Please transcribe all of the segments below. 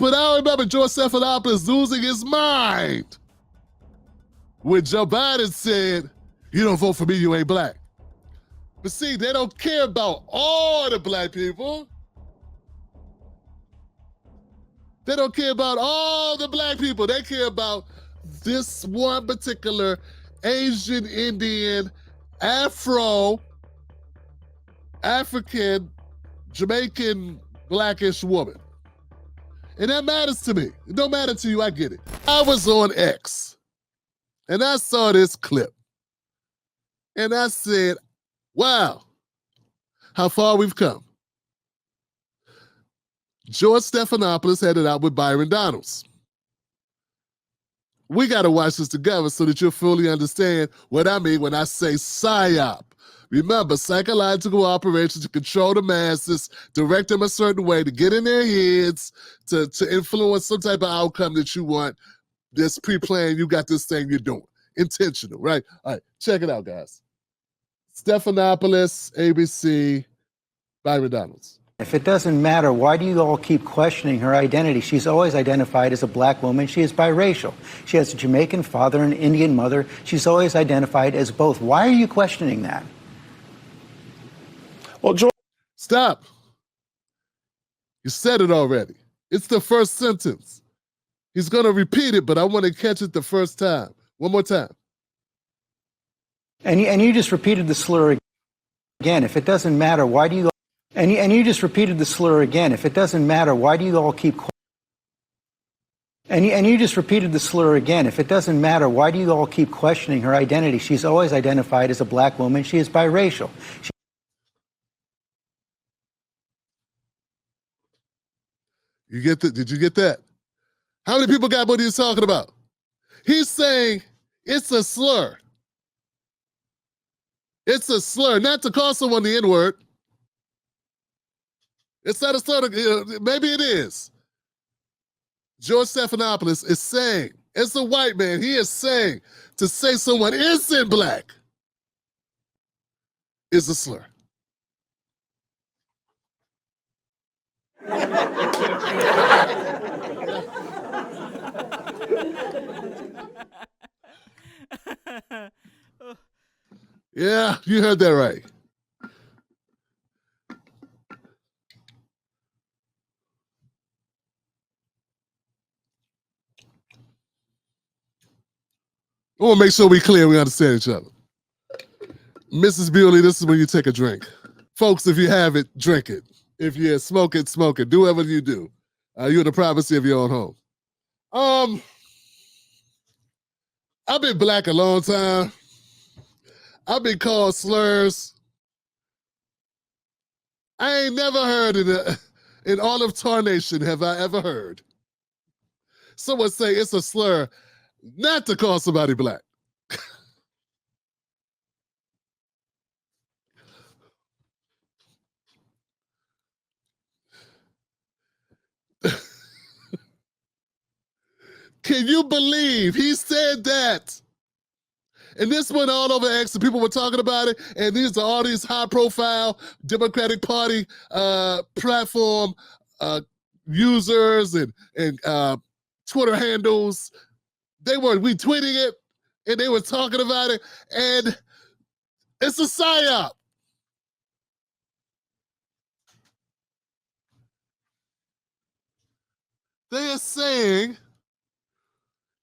But I remember George Stephanopoulos losing his mind when Joe Biden said, "You don't vote for me, you ain't black." But see, they don't care about all the black people. They don't care about all the black people. They care about this one particular Asian, Indian, Afro, African, Jamaican, blackish woman. And that matters to me. It don't matter to you, I get it. I was on X, and I saw this clip. And I said, wow, how far we've come. George Stephanopoulos had it out with Byron Donalds. We got to watch this together so that you'll fully understand what I mean when I say PSYOP. Remember, psychological operations to control the masses, direct them a certain way, to get in their heads, to influence some type of outcome that you want. This pre-planned, you got this thing you're doing. Intentional, right? All right, check it out, guys. Stephanopoulos, ABC, Byron Donalds. If it doesn't matter, why do you all keep questioning her identity? She's always identified as a black woman. She is biracial. She has a Jamaican father and an Indian mother. She's always identified as both. Why are you questioning that? Well, George, stop. You said it already. It's the first sentence. He's going to repeat it, but I want to catch it the first time. One more time. And you just repeated the slur again. If it doesn't matter, why do you... And you just repeated the slur again. If it doesn't matter, why do you all keep... And you just repeated the slur again. If it doesn't matter, why do you all keep questioning her identity? She's always identified as a black woman. She is biracial. You get that? Did you get that? How many people got what he's talking about? He's saying it's a slur. It's a slur, not to call someone the N-word. It's not a slur. Maybe it is. George Stephanopoulos is saying, as a white man, he is saying to say someone isn't black is a slur. Yeah, you heard that right. I want to make sure we clear, we understand each other. Mrs. Bewley, this is when you take a drink. Folks, if you have it, drink it. If you smoke it, smoke it. Do whatever you do. You're in the privacy of your own home. I've been black a long time. I've been called slurs. I ain't never heard in all of Tarnation have I ever heard someone say it's a slur not to call somebody black. Can you believe he said that? And this went all over X, and people were talking about it, and these are all these high-profile Democratic Party platform users and Twitter handles. They were retweeting it, and they were talking about it, and it's a PSYOP. They are saying,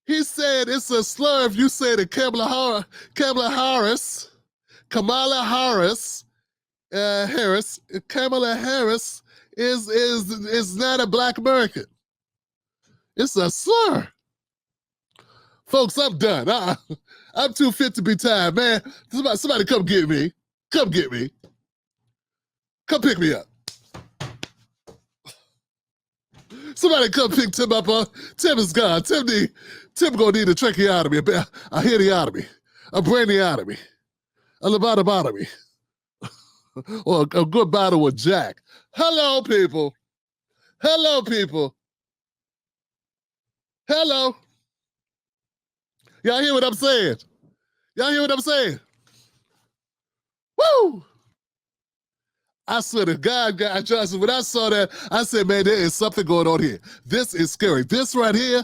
he said it's a slur if you say that Kamala Harris is not a black American. It's a slur. Folks, I'm done. I'm too fit to be tired, man. Somebody come get me. Come get me. Come pick me up. Somebody come pick Tim up. Tim is gone. Tim gonna need a tracheotomy, a hidiotomy, a brainiotomy, a lobotomy, or a good bottle with Jack. Hello, people. Hello, people. Hello. Y'all hear what I'm saying? Y'all hear what I'm saying? Woo! I swear to God, Johnson, when I saw that, I said, man, there is something going on here. This is scary. This right here,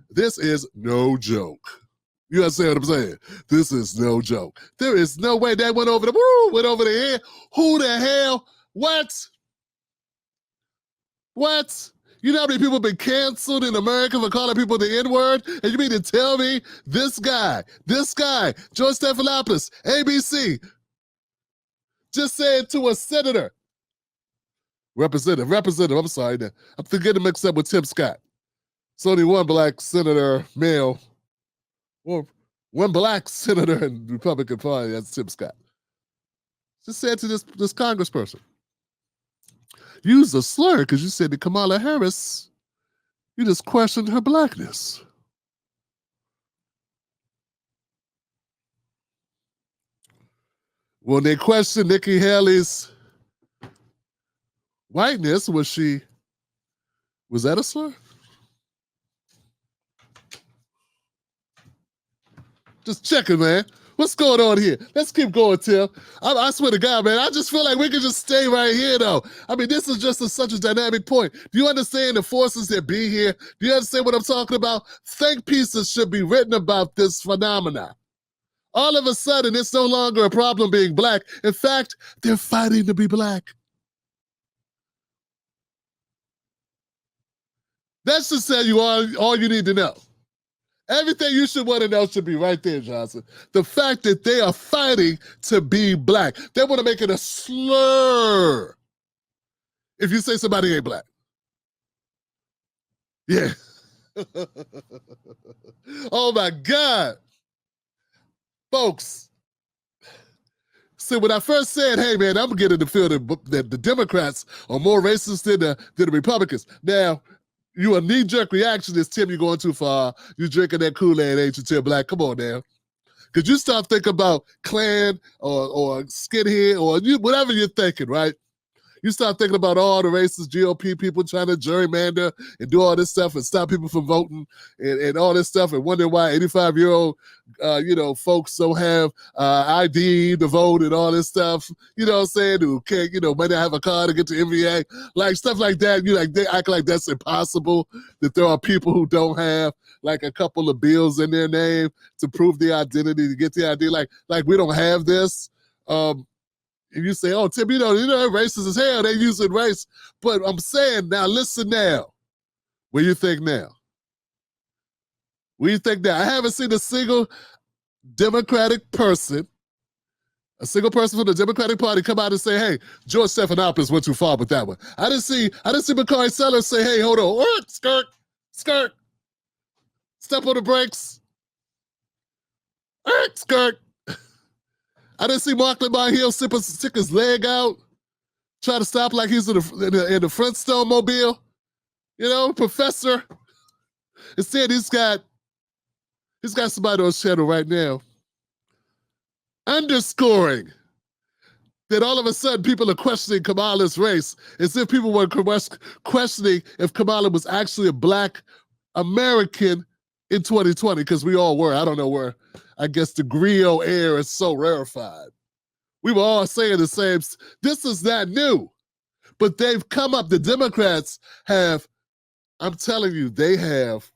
this is no joke. You understand what I'm saying? This is no joke. There is no way that went over the head. Who the hell? What? What? You know how many people have been canceled in America for calling people the N-word? And you mean to tell me this guy, George Stephanopoulos, ABC, just said to a senator, representative, I'm sorry, I'm getting mixed up with Tim Scott. It's only one black senator, male, or one black senator in the Republican Party, that's Tim Scott. Just said to this congressperson, use a slur because you said to Kamala Harris, you just questioned her blackness. When they questioned Nikki Haley's whiteness, was that a slur? Just checking, man. What's going on here? Let's keep going, Tim. I swear to God, man, I just feel like we can just stay right here, though. I mean, this is just such a dynamic point. Do you understand the forces that be here? Do you understand what I'm talking about? Think pieces should be written about this phenomenon. All of a sudden, it's no longer a problem being black. In fact, they're fighting to be black. That should tell you all you need to know. Everything you should want to know should be right there, Johnson. The fact that they are fighting to be black. They want to make it a slur if you say somebody ain't black. Yeah. Oh, my God. Folks, see, when I first said, hey, man, I'm getting the feel that the Democrats are more racist than the Republicans. Now, you a knee-jerk reaction is, Tim, you're going too far. You drinking that Kool-Aid, ain't you, Tim Black? Come on now. Could you stop thinking about Klan or skinhead or whatever you're thinking, right? You start thinking about all the racist GOP people trying to gerrymander and do all this stuff and stop people from voting and all this stuff and wonder why 85-year-old, folks don't have ID to vote and all this stuff, you know what I'm saying, who can't, might not have a car to get to NBA, like stuff like that. They act like that's impossible, that there are people who don't have like a couple of bills in their name to prove the identity, to get the ID, like we don't have this. And you say, oh, Tim, they're racist as hell. They using race. But I'm saying now, listen now. What do you think now? What do you think now? I haven't seen a single Democratic person, a single person from the Democratic Party come out and say, hey, George Stephanopoulos went too far with that one. I didn't see Bakari Sellers say, hey, hold on. Skirt. Step on the brakes. Skirt. I didn't see Mark Lamar Hill stick his leg out, try to stop like he's in the Flintstone mobile, professor. Instead, he's got somebody on his channel right now underscoring that all of a sudden people are questioning Kamala's race as if people were questioning if Kamala was actually a black American in 2020, because we all were. I don't know where. I guess the griot air is so rarefied. We were all saying the same. This is not new, but they've come up. The Democrats have, I'm telling you, they have,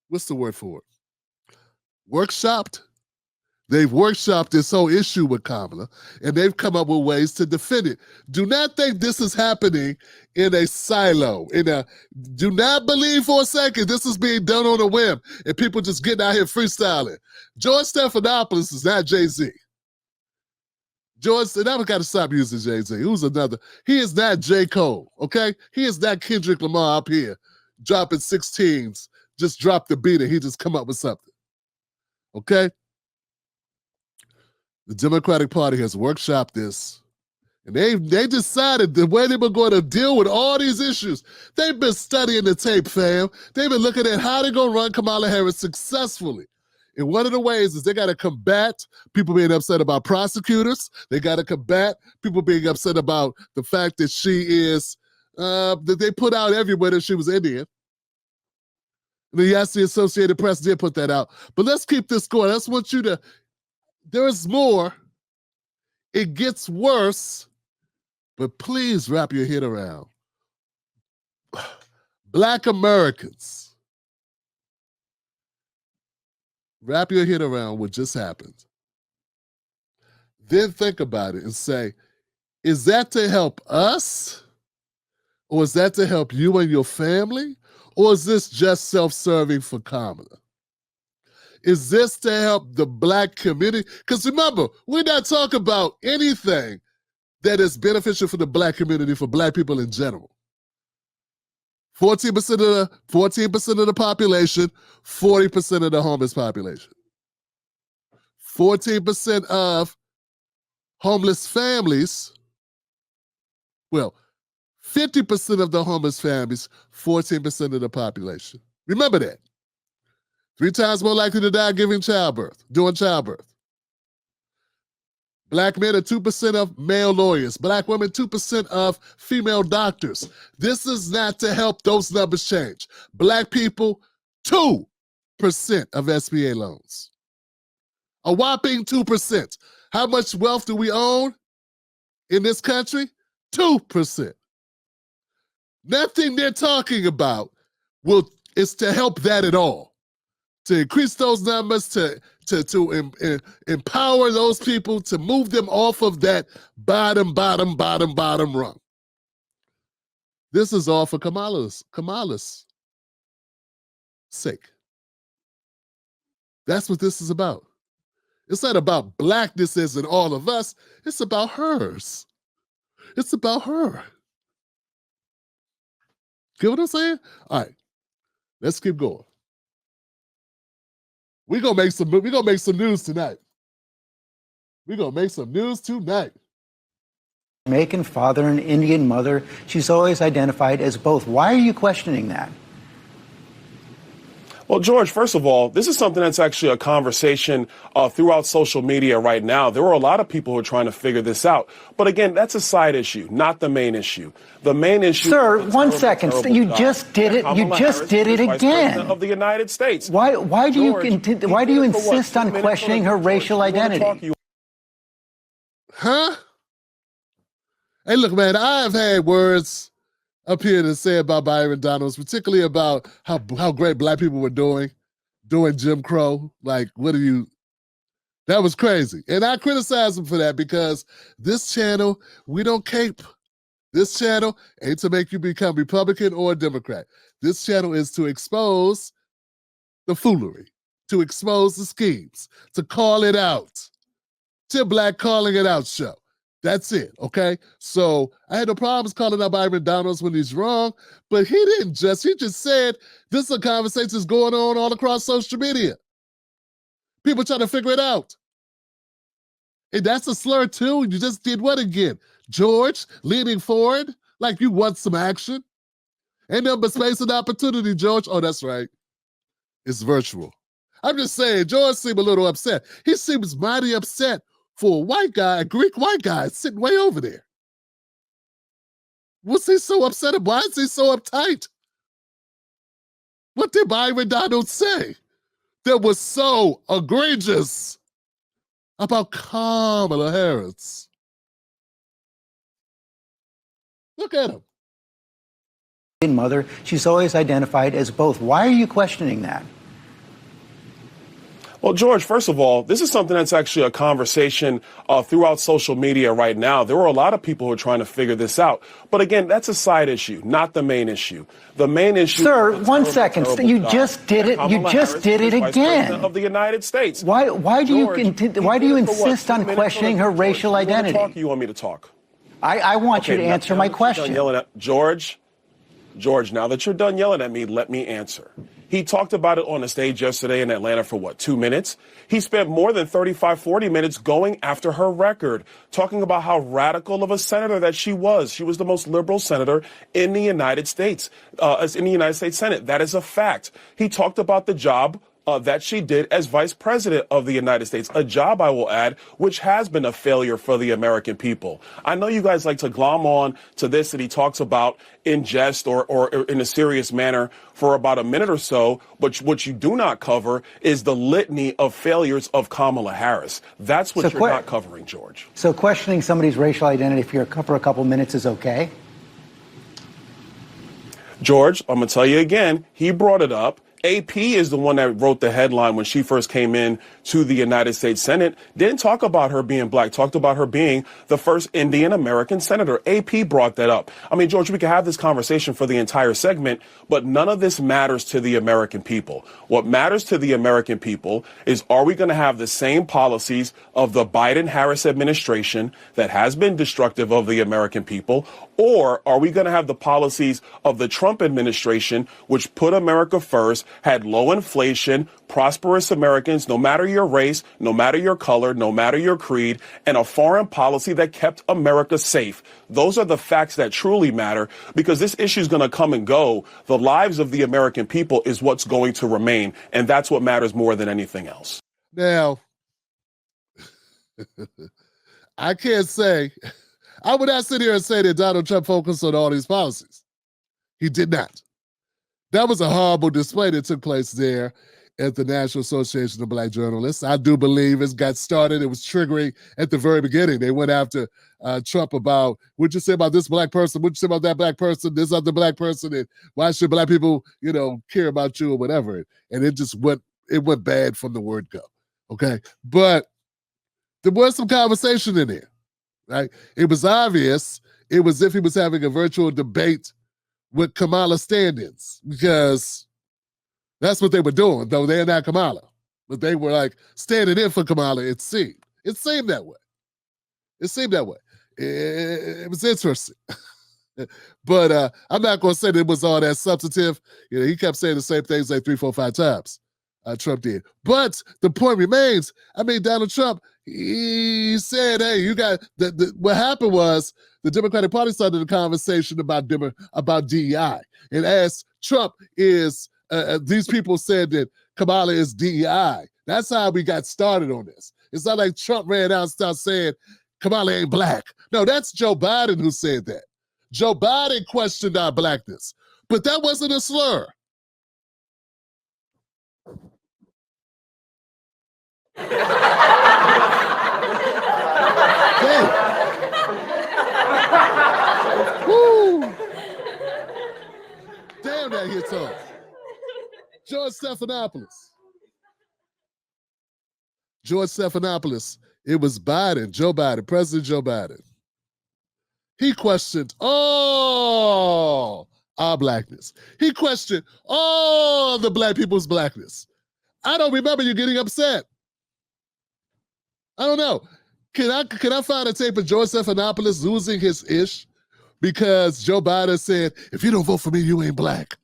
what's the word for it? Workshopped. They've workshopped this whole issue with Kamala, and they've come up with ways to defend it. Do not think this is happening in a silo. Do not believe for a second this is being done on a whim and people just getting out here freestyling. George Stephanopoulos is not Jay-Z. And I've got to stop using Jay-Z. Who's another? He is not J. Cole, okay? He is not Kendrick Lamar up here dropping 16s, just drop the beat and he just come up with something, okay? The Democratic Party has workshopped this, and they decided the way they were going to deal with all these issues. They've been studying the tape, fam. They've been looking at how they're going to run Kamala Harris successfully. And one of the ways is they got to combat people being upset about prosecutors. They got to combat people being upset about the fact that she is, that they put out everywhere that she was Indian. And yes, the Associated Press did put that out. But let's keep this going. I just want you to, there is more. It gets worse But please wrap your head around Black Americans. Wrap your head around what just happened. Then think about it and say, is that to help us? Or is that to help you and your family? Or is this just self-serving for Kamala? Is this to help the Black community? Because remember, we're not talking about anything that is beneficial for the Black community, for Black people in general. 14% of the population, 40% of the homeless population. 14% of homeless families, well, 50% of the homeless families, 14% of the population. Remember that. 3 times more likely to die during childbirth. Black men are 2% of male lawyers. Black women, 2% of female doctors. This is not to help those numbers change. Black people, 2% of SBA loans. A whopping 2%. How much wealth do we own in this country? 2%. Nothing they're talking about is to help that at all. To increase those numbers, to empower those people, to move them off of that bottom rung. This is all for Kamala's sake. That's what this is about. It's not about Blackness and all of us. It's about hers. It's about her. Get what I'm saying? All right, let's keep going. We're gonna make some news tonight. Jamaican father and Indian mother. She's always identified as both. Why are you questioning that? Well, George, first of all, this is something that's actually a conversation throughout social media right now. There are a lot of people who are trying to figure this out. But again, that's a side issue, not the main issue. The main issue. Sir, 1 second. You just did it. You just did it again. Of the United States. Why do you insist on questioning her racial identity? Huh? Hey, look, man, I've had words up here to say about Byron Donalds, particularly about how great Black people were doing Jim Crow. Like, that was crazy. And I criticize him for that because this channel, we don't cape. This channel ain't to make you become Republican or Democrat. This channel is to expose the foolery, to expose the schemes, to call it out. Tim Black Calling It Out show. That's it, okay? So I had no problems calling out Byron Donalds when he's wrong, but he just said this is a conversation that's going on all across social media. People trying to figure it out. And that's a slur too. You just did what again? George, leaning forward like you want some action? Ain't nothing but space and opportunity, George. Oh, that's right. It's virtual. I'm just saying, George seemed a little upset. He seems mighty upset for a white guy, a Greek white guy, sitting way over there. What's he so upset about? Why is he so uptight? What did Byron Donalds say that was so egregious about Kamala Harris? Look at him. Mother, she's always identified as both. Why are you questioning that? Well, George, first of all, this is something that's actually a conversation throughout social media right now. There are a lot of people who are trying to figure this out. But again, that's a side issue, not the main issue. The main issue. Sir, 1 second. You just did it. You just did it again. Of the United States. Why do you insist on questioning her racial identity? You want me to talk? I want you to answer my question. George, now that you're done yelling at me, let me answer. He talked about it on the stage yesterday in Atlanta for 2 minutes? He spent more than 35, 40 minutes going after her record, talking about how radical of a senator that she was. She was the most liberal senator in the United States, in the United States Senate. That is a fact. He talked about the job that she did as vice president of the United States, a job, I will add, which has been a failure for the American people. I know you guys like to glom on to this that he talks about in jest or in a serious manner for about a minute or so, but what you do not cover is the litany of failures of Kamala Harris. That's what you're not covering, George. So questioning somebody's racial identity for a couple minutes is okay? George, I'm going to tell you again, he brought it up. AP is the one that wrote the headline when she first came in to the United States Senate. Didn't talk about her being black, talked about her being the first Indian American senator. AP brought that up. I mean, George, we could have this conversation for the entire segment, but none of this matters to the American people. What matters to the American people is, are we going to have the same policies of the Biden-Harris administration that has been destructive of the American people, or are we going to have the policies of the Trump administration, which put America first, had low inflation, prosperous Americans, no matter your race, no matter your color, no matter your creed, and a foreign policy that kept America safe? Those are the facts that truly matter, because this issue is going to come and go. The lives of the American people is what's going to remain, and that's what matters more than anything else. Now, I can't say, I would not sit here and say that Donald Trump focused on all these policies. He did not. That was a horrible display that took place there at the National Association of Black Journalists. I do believe it got started. It was triggering at the very beginning. They went after Trump about, what'd you say about this black person? What'd you say about that black person? This other black person? And why should black people, care about you or whatever? And it just went bad from the word go. Okay. But there was some conversation in there, right? It was obvious. It was as if he was having a virtual debate with Kamala stand-ins, because that's what they were doing, though they're not Kamala. But they were like standing in for Kamala, it seemed. It seemed that way. It was interesting. But I'm not going to say that it was all that substantive. He kept saying the same things like 3, 4, 5 times. Trump did. But the point remains, Donald Trump, he said, hey, you got, what happened was the Democratic Party started a conversation about DEI. And as Trump is, these people said that Kamala is DEI. That's how we got started on this. It's not like Trump ran out and started saying Kamala ain't black. No, that's Joe Biden who said that. Joe Biden questioned our blackness, but that wasn't a slur. Woo. Damn, that hits hard. George Stephanopoulos. It was Biden, Joe Biden, President Joe Biden. He questioned all our blackness. He questioned all the black people's blackness. I don't remember you getting upset. I don't know. Can I find a tape of George Stephanopoulos losing his ish because Joe Biden said, if you don't vote for me, you ain't black?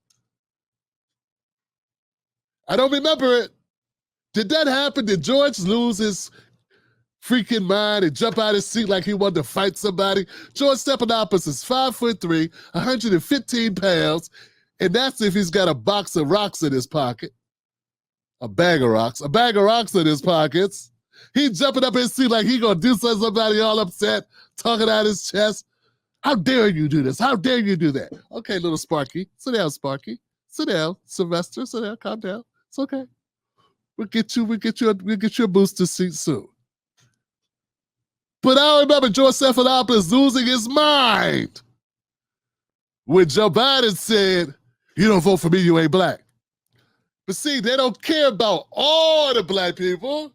I don't remember it. Did that happen? Did George lose his freaking mind and jump out his seat like he wanted to fight somebody? George Stephanopoulos is 5'3", 115 pounds, and that's if he's got a box of rocks in his pocket. A bag of rocks in his pockets. He jumping up his seat like he gonna do somebody all upset, talking out his chest. How dare you do this? How dare you do that? Okay, little Sparky. Sit down, Sparky. Sit down, Sylvester. Sit down, calm down. It's okay. We'll get you a booster seat soon. But I remember George Stephanopoulos losing his mind when Joe Biden said, you don't vote for me, you ain't black. But see, they don't care about all the black people.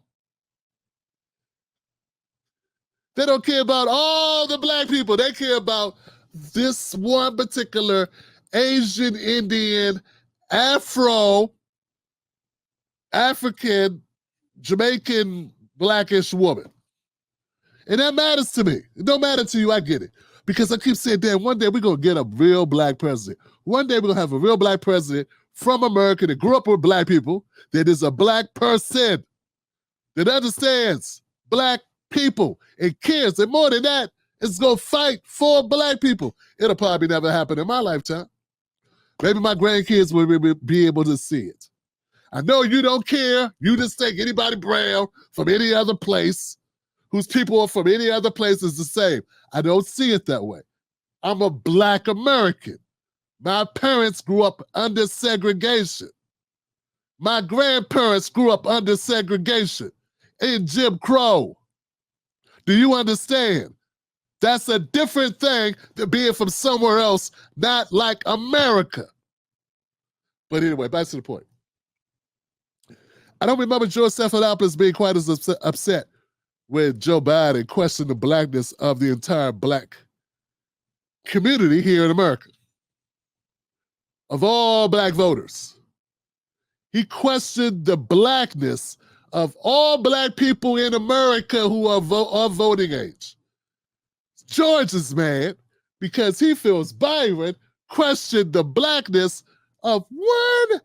They don't care about all the black people. They care about this one particular Asian, Indian, African, Jamaican, blackish woman. And that matters to me. It don't matter to you, I get it. Because I keep saying, damn, one day we're going to get a real black president. One day we're going to have a real black president from America that grew up with black people, that is a black person, that understands black people and cares. And more than that, is going to fight for black people. It'll probably never happen in my lifetime. Maybe my grandkids will be able to see it. I know you don't care. You just think anybody brown from any other place, whose people are from any other place, is the same. I don't see it that way. I'm a Black American. My parents grew up under segregation. My grandparents grew up under segregation in Jim Crow. Do you understand? That's a different thing than being from somewhere else, not like America. But anyway, back to the point. I don't remember George Stephanopoulos being quite as upset when Joe Biden questioned the blackness of the entire Black community here in America. Of all Black voters, he questioned the blackness of all Black people in America who are of voting age. George is mad because he feels Byron questioned the blackness of one,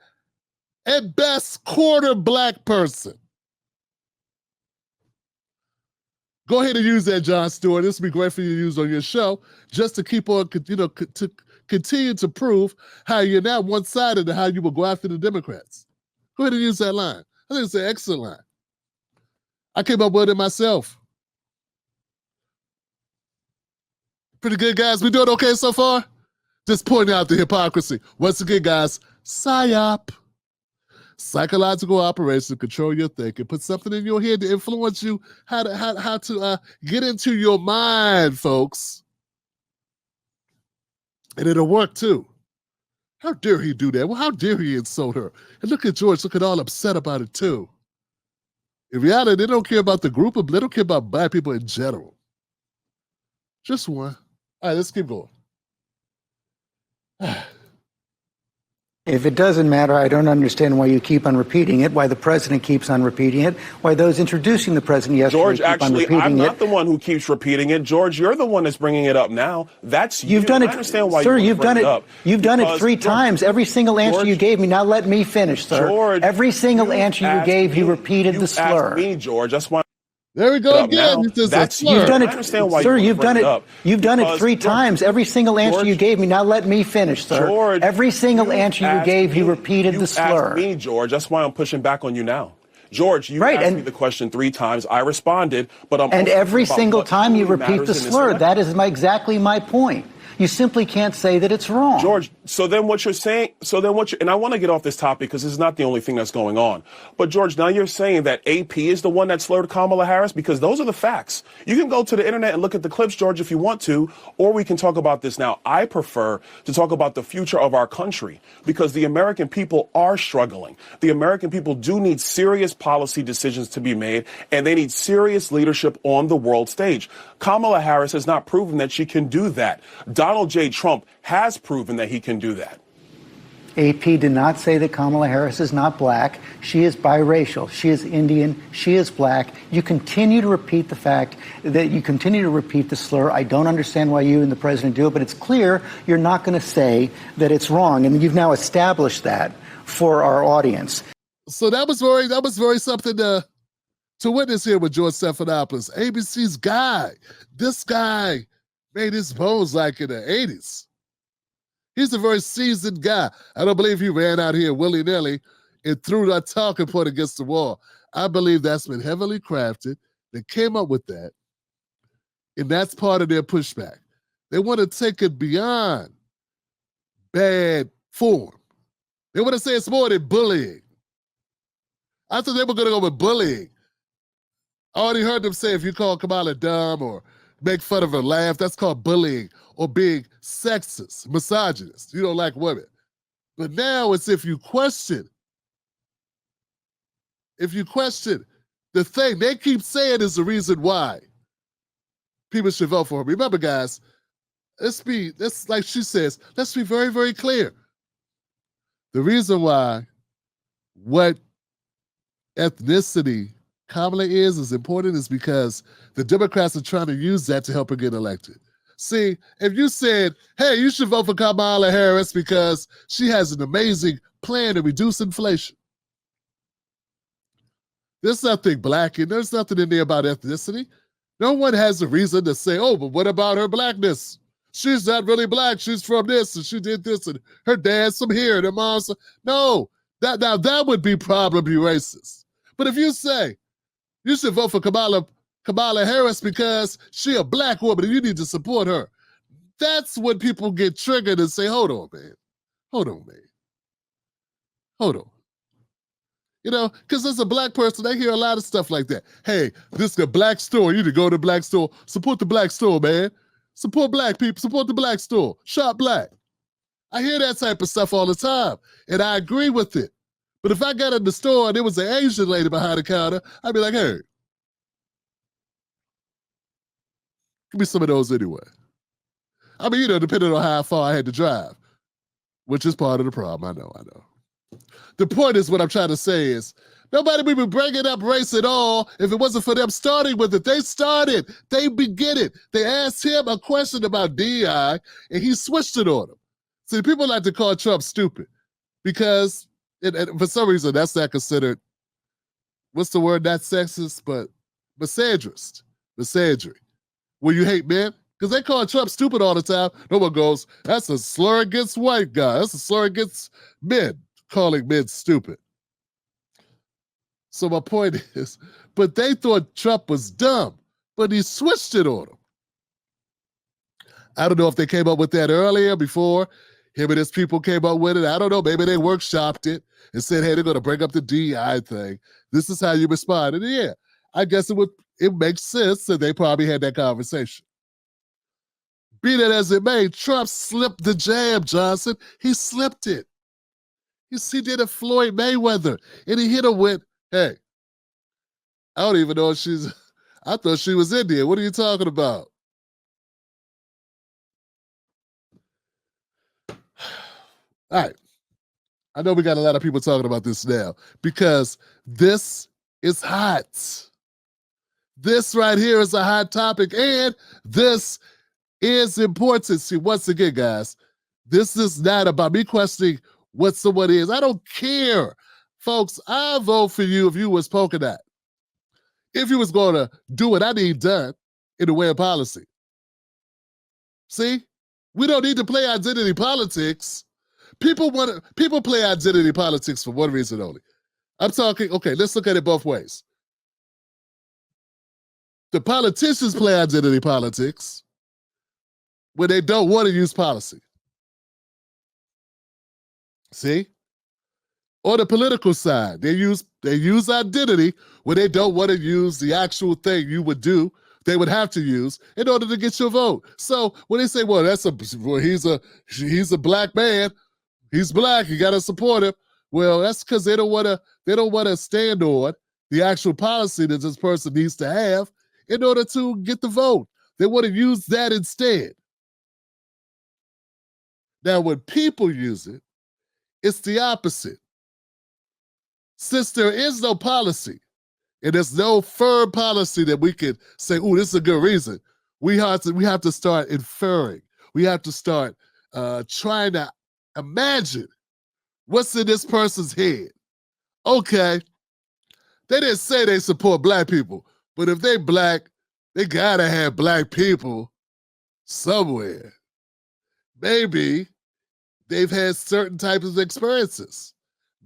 at best, quarter Black person. Go ahead and use that, Jon Stewart. This would be great for you to use on your show, just to keep on, to continue to prove how you're not one-sided and how you will go after the Democrats. Go ahead and use that line. I think it's an excellent line. I came up with it myself. Pretty good, guys. We doing okay so far? Just pointing out the hypocrisy. Once again, guys, PSYOP. Psychological operation to control your thinking. Put something in your head to influence you how to get into your mind, folks. And it'll work too. How dare he do that? Well, how dare he insult her? And look at George looking all upset about it too. In reality, they don't care about the group of, they don't care about Black people in general. Just one. All right, let's keep going. If it doesn't matter, I don't understand why you keep on repeating it, why the president keeps on repeating it, why those introducing the president yesterday George, keep on repeating it. George, actually, I'm not the one who keeps repeating it. George, you're the one that's bringing it up now. That's you. You've done it, I understand why sir. you've done it. You've done it 3 times. Every single answer George, you gave me. Now let me finish, sir. George, every single answer you gave, you repeated the slur. Asked me, George. That's why. There we go again. That's you've done it, I understand why sir. You've done it. You've done it 3 times. Every single answer you gave me. Now let me finish, sir. George, every single answer you gave, you repeated the slur. Asked me, George. That's why I'm pushing back on you now. George, you asked me the question 3 times. I responded, but I'm. And every single time you repeat the slur. That is exactly my point. You simply can't say that it's wrong. George, so then what you're saying, and I want to get off this topic because this is not the only thing that's going on. But George, now you're saying that AP is the one that slurred Kamala Harris, because those are the facts. You can go to the internet and look at the clips, George, if you want to, or we can talk about this now. I prefer to talk about the future of our country because the American people are struggling. The American people do need serious policy decisions to be made, and they need serious leadership on the world stage. Kamala Harris has not proven that she can do that. Donald J. Trump has proven that he can do that. AP did not say that Kamala Harris is not Black. She is biracial. She is Indian. She is Black. You continue to repeat the fact that you continue to repeat the slur. I don't understand why you and the president do it, but it's clear you're not going to say that it's wrong. And you've now established that for our audience. So that was very something to witness here with George Stephanopoulos, ABC's guy. This guy made his bones like in the 80s. He's a very seasoned guy. I don't believe he ran out here willy-nilly and threw that talking point against the wall. I believe that's been heavily crafted. They came up with that, and that's part of their pushback. They want to take it beyond bad form. They want to say it's more than bullying. I thought they were going to go with bullying. I already heard them say if you call Kamala dumb or make fun of her, laugh, that's called bullying or being sexist, misogynist. You don't like women. But now it's if you question the thing they keep saying is the reason why people should vote for her. Remember, guys, let's like she says, let's be very, very clear. The reason why what ethnicity Kamala is important is because the Democrats are trying to use that to help her get elected. See, if you said, hey, you should vote for Kamala Harris because she has an amazing plan to reduce inflation. There's nothing Black in, there's nothing in there about ethnicity. No one has a reason to say, oh, but what about her Blackness? She's not really Black, she's from this, and she did this, and her dad's from here, and her mom's from... No, That would be probably racist. But if you say you should vote for Kamala Harris because she a black woman and you need to support her, that's when people get triggered and say, hold on, man. Hold on, man. Hold on. You know, because as a black person, they hear a lot of stuff like that. Hey, this is a black store. You need to go to the black store. Support the black store, man. Support black people. Support the black store. Shop black. I hear that type of stuff all the time, and I agree with it. But if I got in the store and there was an Asian lady behind the counter, I'd be like, hey, give me some of those anyway. I mean, you know, depending on how far I had to drive, which is part of the problem. I know. The point is, what I'm trying to say is, nobody would be bringing up race at all if it wasn't for them starting with it. They started. They begin it. They asked him a question about DEI, and he switched it on them. See, people like to call Trump stupid because, for some reason, that's not considered, what's the word, not sexist, but misandrist, misandry, where you hate men. Because they call Trump stupid all the time. No one goes, that's a slur against white guys. That's a slur against men, calling men stupid. So my point is, but they thought Trump was dumb, but he switched it on them. I don't know if they came up with that earlier, before him and his people came up with it. I don't know. Maybe they workshopped it and said, hey, they're going to bring up the DEI thing. This is how you respond. And yeah, I guess it makes sense that they probably had that conversation. Be that as it may, Trump slipped the jab, Johnson. He slipped it. He did a Floyd Mayweather, and he hit her with, hey, I don't even know if I thought she was Indian. What are you talking about? All right. I know we got a lot of people talking about this now because this is hot. This right here is a hot topic, and this is important. See, once again, guys, this is not about me questioning what someone is. I don't care. Folks, I vote for you if you was Polka Dot. If you was going to do what I need done in the way of policy. See? We don't need to play identity politics. People play identity politics for one reason only. I'm talking, okay, let's look at it both ways. The politicians play identity politics when they don't want to use policy. See? On the political side, they use identity when they don't want to use the actual thing you would do, they would have to use in order to get your vote. So when they say, well, he's a black man, he's black, you gotta support him. Well, that's because they don't want to stand on the actual policy that this person needs to have in order to get the vote. They want to use that instead. Now, when people use it, it's the opposite. Since there is no policy, and there's no firm policy that we could say, oh, this is a good reason, we have to start inferring. We have to start trying to imagine what's in this person's head. Okay, they didn't say they support black people, but if they black, they gotta have black people somewhere. Maybe they've had certain types of experiences.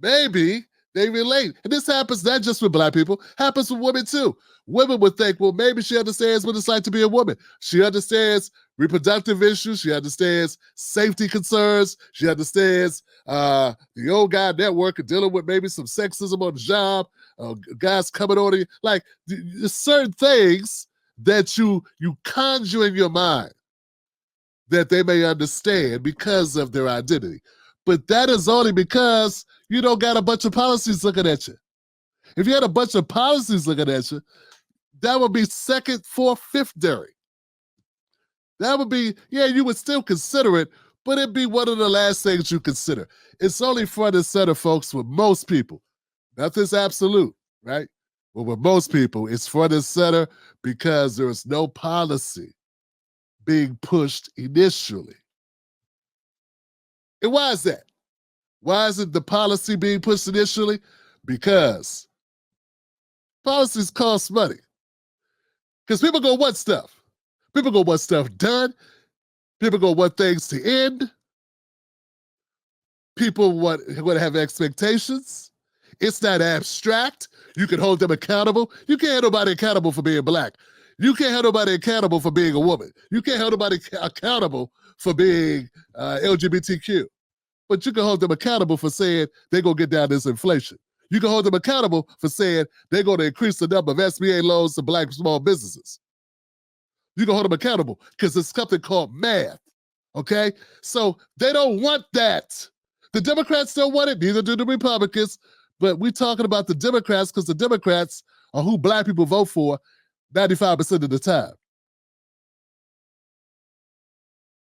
Maybe they relate. And this happens not just with black people, happens with women too. Women would think, well, maybe she understands what it's like to be a woman. She understands reproductive issues. She understands safety concerns. She understands the old guy network and dealing with maybe some sexism on the job, guys coming on you. Like, there's certain things that you conjure in your mind that they may understand because of their identity. But that is only because you don't got a bunch of policies looking at you. If you had a bunch of policies looking at you, that would be second, fourth, fifth dairy. That would be, yeah, you would still consider it, but it'd be one of the last things you consider. It's only front and center, folks, with most people. Nothing's absolute, right? But with most people, it's front and center because there is no policy being pushed initially. And why is that? Why isn't the policy being pushed initially? Because policies cost money. Because people go want stuff. People go want stuff done. People go want things to end. People would have expectations. It's not abstract. You can hold them accountable. You can't hold nobody accountable for being black. You can't hold nobody accountable for being a woman. You can't hold nobody accountable for being LGBTQ. But you can hold them accountable for saying they're going to get down this inflation. You can hold them accountable for saying they're going to increase the number of SBA loans to black small businesses. You can hold them accountable because it's something called math, okay? So they don't want that. The Democrats don't want it, neither do the Republicans, but we're talking about the Democrats because the Democrats are who black people vote for 95% of the time.